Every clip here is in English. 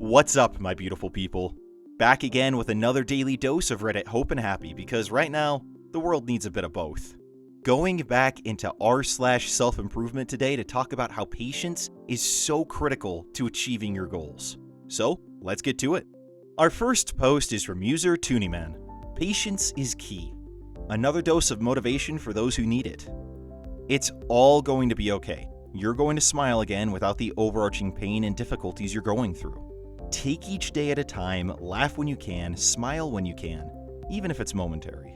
What's up, my beautiful people? Back again with another daily dose of Reddit Hope and Happy, because right now, the world needs a bit of both. Going back into r/self-improvement today to talk about how patience is so critical to achieving your goals. So, let's get to it. Our first post is from user Tooneyman. Patience is key. Another dose of motivation for those who need it. It's all going to be okay. You're going to smile again without the overarching pain and difficulties you're going through. Take each day at a time, laugh when you can, smile when you can, even if it's momentary.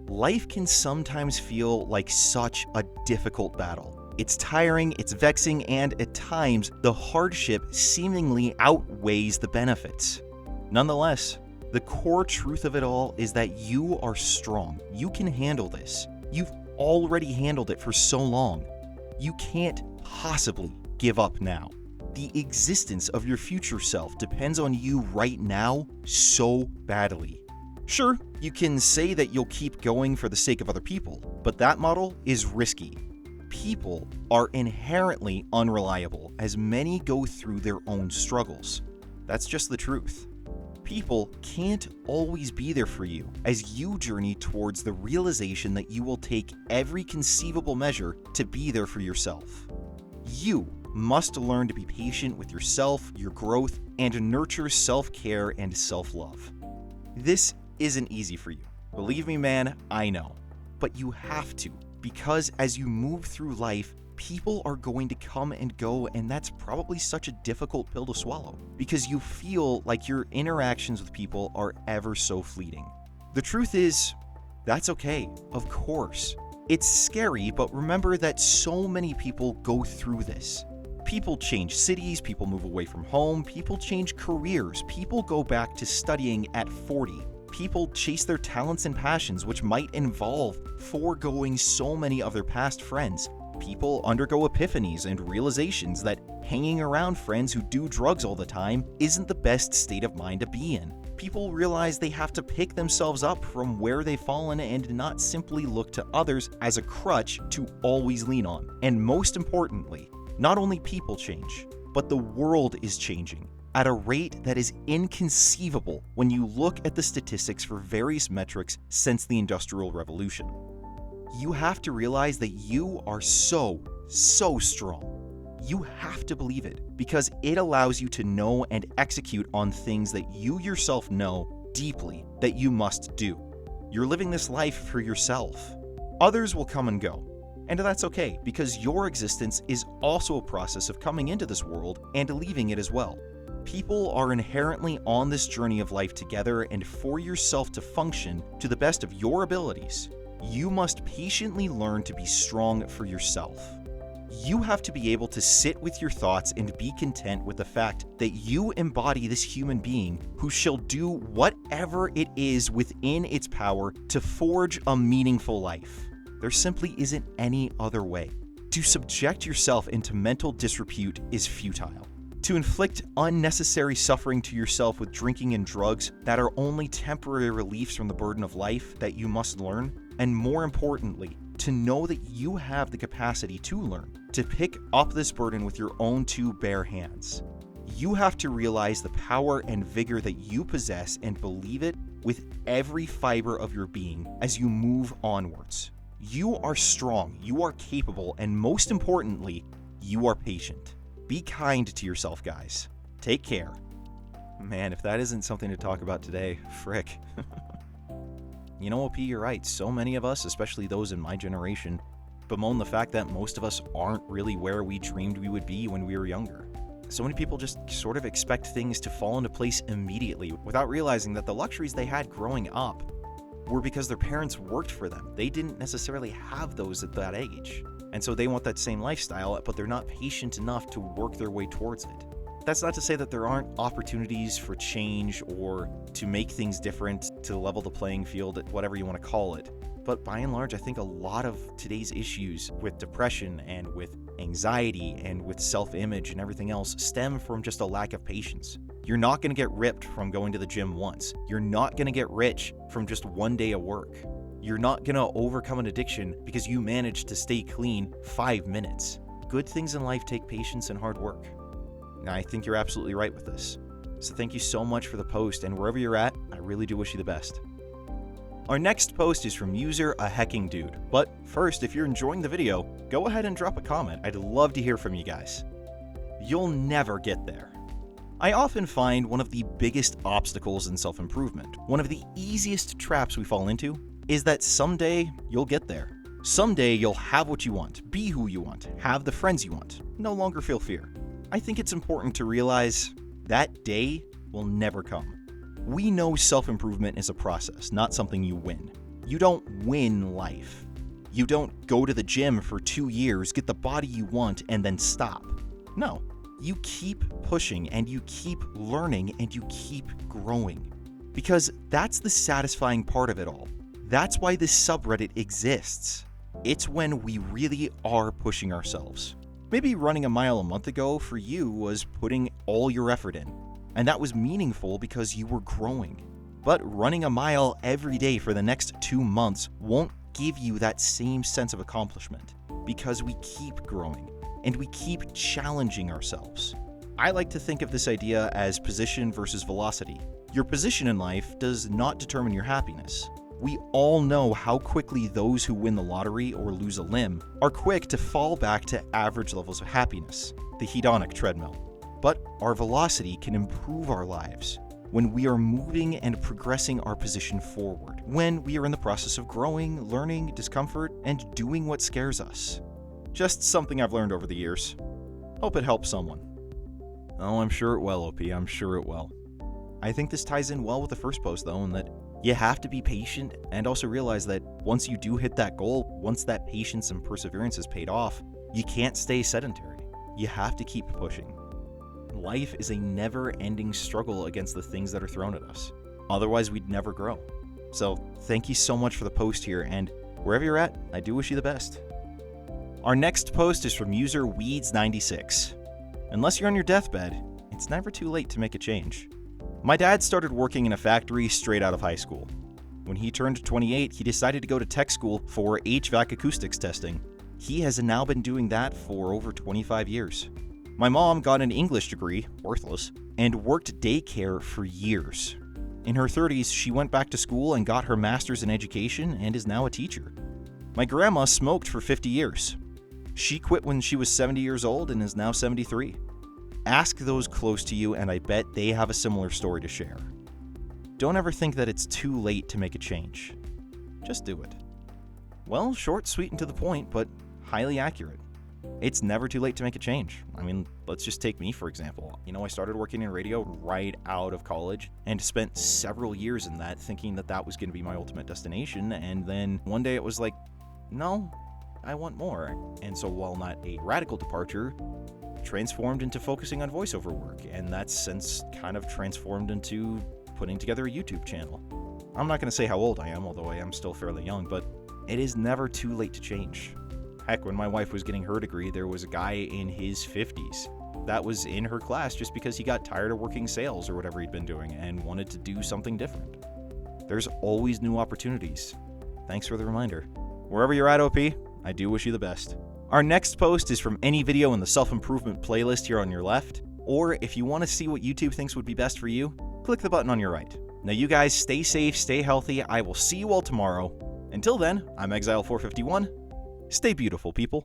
Life can sometimes feel like such a difficult battle. It's tiring, it's vexing, and at times, the hardship seemingly outweighs the benefits. Nonetheless, the core truth of it all is that you are strong. You can handle this. You've already handled it for so long. You can't possibly give up now. The existence of your future self depends on you right now so badly. Sure, you can say that you'll keep going for the sake of other people, but that model is risky. People are inherently unreliable, as many go through their own struggles. That's just the truth. People can't always be there for you as you journey towards the realization that you will take every conceivable measure to be there for yourself. You must learn to be patient with yourself, your growth, and nurture self-care and self-love. This isn't easy for you. Believe me, man, I know. But you have to, because as you move through life, people are going to come and go, and that's probably such a difficult pill to swallow, because you feel like your interactions with people are ever so fleeting. The truth is, that's okay, of course. It's scary, but remember that so many people go through this. People change cities, people move away from home, people change careers, people go back to studying at 40. People chase their talents and passions, which might involve foregoing so many of their past friends. People undergo epiphanies and realizations that hanging around friends who do drugs all the time isn't the best state of mind to be in. People realize they have to pick themselves up from where they've fallen and not simply look to others as a crutch to always lean on. And most importantly, not only people change, but the world is changing at a rate that is inconceivable when you look at the statistics for various metrics since the Industrial Revolution. You have to realize that you are so strong. You have to believe it, because it allows you to know and execute on things that you yourself know deeply that you must do. You're living this life for yourself. Others will come and go. And that's okay, because your existence is also a process of coming into this world and leaving it as well. People are inherently on this journey of life together, and for yourself to function to the best of your abilities, you must patiently learn to be strong for yourself. You have to be able to sit with your thoughts and be content with the fact that you embody this human being who shall do whatever it is within its power to forge a meaningful life. There simply isn't any other way. To subject yourself into mental disrepute is futile. To inflict unnecessary suffering to yourself with drinking and drugs that are only temporary reliefs from the burden of life that you must learn, and more importantly, to know that you have the capacity to learn, to pick up this burden with your own two bare hands. You have to realize the power and vigor that you possess and believe it with every fiber of your being as you move onwards. You are strong, you are capable, and most importantly, you are patient. Be kind to yourself, guys. Take care. Man, if that isn't something to talk about today, frick. You know, OP, you're right. So many of us, especially those in my generation, bemoan the fact that most of us aren't really where we dreamed we would be when we were younger. So many people just sort of expect things to fall into place immediately without realizing that the luxuries they had growing up were because their parents worked for them. They didn't necessarily have those at that age. And so they want that same lifestyle, but they're not patient enough to work their way towards it. That's not to say that there aren't opportunities for change or to make things different, to level the playing field, whatever you want to call it. But by and large, I think a lot of today's issues with depression and with anxiety and with self-image and everything else stem from just a lack of patience. You're not going to get ripped from going to the gym once. You're not going to get rich from just one day of work. You're not going to overcome an addiction because you managed to stay clean 5 minutes. Good things in life take patience and hard work. And I think you're absolutely right with this. So thank you so much for the post, and wherever you're at, I really do wish you the best. Our next post is from user A Hecking Dude. But first, if you're enjoying the video, go ahead and drop a comment. I'd love to hear from you guys. You'll never get there. I often find one of the biggest obstacles in self-improvement, one of the easiest traps we fall into, is that someday you'll get there. Someday you'll have what you want, be who you want, have the friends you want, no longer feel fear. I think it's important to realize that day will never come. We know self-improvement is a process, not something you win. You don't win life. You don't go to the gym for 2 years, get the body you want, and then stop. No, you keep pushing and you keep learning and you keep growing. Because that's the satisfying part of it all. That's why this subreddit exists. It's when we really are pushing ourselves. Maybe running a mile a month ago for you was putting all your effort in. And that was meaningful because you were growing. But running a mile every day for the next 2 months won't give you that same sense of accomplishment because we keep growing and we keep challenging ourselves. I like to think of this idea as position versus velocity. Your position in life does not determine your happiness. We all know how quickly those who win the lottery or lose a limb are quick to fall back to average levels of happiness, the hedonic treadmill. But our velocity can improve our lives when we are moving and progressing our position forward, when we are in the process of growing, learning, discomfort, and doing what scares us. Just something I've learned over the years. Hope it helps someone. Oh, I'm sure it will, OP, I'm sure it will. I think this ties in well with the first post, though, in that you have to be patient and also realize that once you do hit that goal, once that patience and perseverance is paid off, you can't stay sedentary. You have to keep pushing. Life is a never-ending struggle against the things that are thrown at us. Otherwise, we'd never grow. So thank you so much for the post here, and wherever you're at, I do wish you the best. Our next post is from user Weeds96. Unless you're on your deathbed, it's never too late to make a change. My dad started working in a factory straight out of high school. When he turned 28, he decided to go to tech school for HVAC acoustics testing. He has now been doing that for over 25 years. My mom got an English degree, worthless, and worked daycare for years. In her 30s, she went back to school and got her master's in education and is now a teacher. My grandma smoked for 50 years. She quit when she was 70 years old and is now 73. Ask those close to you and I bet they have a similar story to share. Don't ever think that it's too late to make a change. Just do it. Well, short, sweet, and to the point, but highly accurate. It's never too late to make a change. I mean, let's just take me, for example. I started working in radio right out of college and spent several years in that thinking that that was going to be my ultimate destination. And then one day it was like, no, I want more. And so while not a radical departure, transformed into focusing on voiceover work. And that's since kind of transformed into putting together a YouTube channel. I'm not going to say how old I am, although I am still fairly young, but it is never too late to change. Heck, when my wife was getting her degree, there was a guy in his 50s that was in her class just because he got tired of working sales or whatever he'd been doing and wanted to do something different. There's always new opportunities. Thanks for the reminder. Wherever you're at, OP, I do wish you the best. Our next post is from any video in the self-improvement playlist here on your left, or if you want to see what YouTube thinks would be best for you, click the button on your right. Now you guys stay safe, stay healthy. I will see you all tomorrow. Until then, I'm Exile451. Stay beautiful, people.